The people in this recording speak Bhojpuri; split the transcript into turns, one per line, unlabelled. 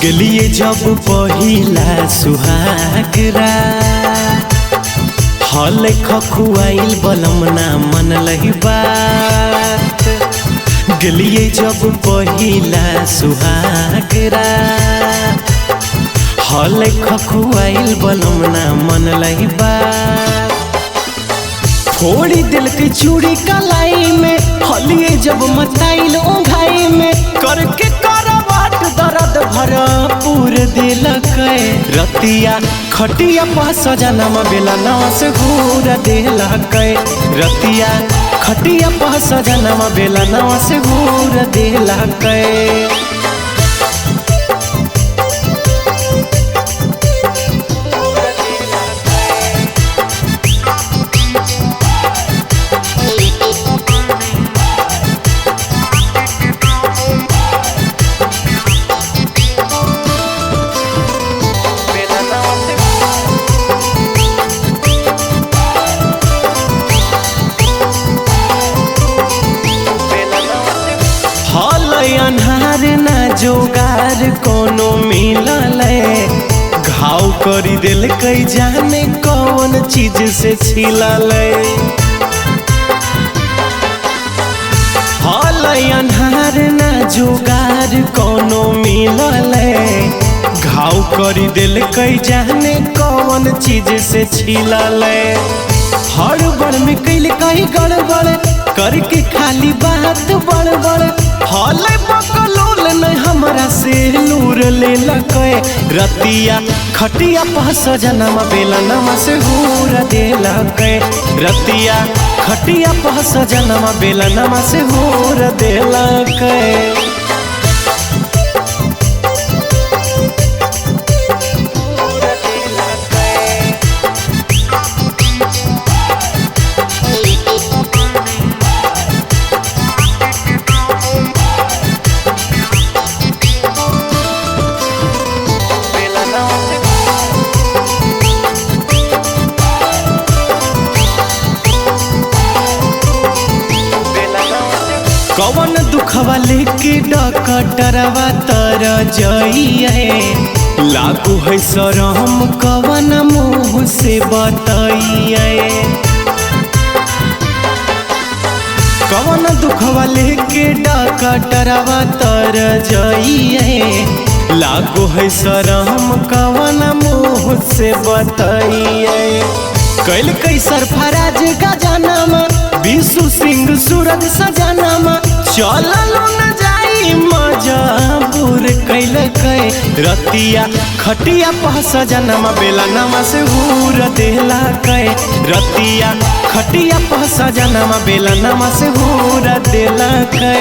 गेलिए जब पहिला सुहाग रात हल खखुआइल बलम ना मन लही बात। गेलिए जब पहिला सुहाग रात हल खखुआइल बलम ना मन लही बात। फोड़ी दिल के चूड़ी कलाई में हलिए जब मताइल ओंघाई में करके करवाट दर्द भरपूर दिल के रतिया खटिया पर सजनम बेला नाव से घूर दिल के रतिया खटिया पर सजनम बेला नाव से घूर दिल के। अन्हार ना जोगार कोनो मिलल घाव करी दिल कई जाने कौन चीज से छिलल। हल अन्हार ना जोगार कोनो मिलल घाव करी दिल कई जाने कौन चीज से छिलल। हड़बड़ में कैल कई गड़बड़ करके खाली बात बड़बड़ हल बकलोल नहीं हमरा से लूर ले लके रतिया खटिया पर सजनम बेला नम से घूर दे लके रतिया खटिया पर सजनम बेला नम से घूर दे लके। कवन दुखवा लेके डकटरवा तर जइए लागू है शरम कवन मुँह से बताइए। कवन दुखवा लेके डकटरवा तर जइए लागू है शरम कवन मुँह से बताइए। कैल कैसर फराज गजनमा विशु सिंह सूरज सजनमा चललो न जाई मजबूर कैल के रतिया खटिया पर सजनमा बेला नमा से घूर देला के रतिया खटिया पर सजनमा बेला नमा से घूर देला के।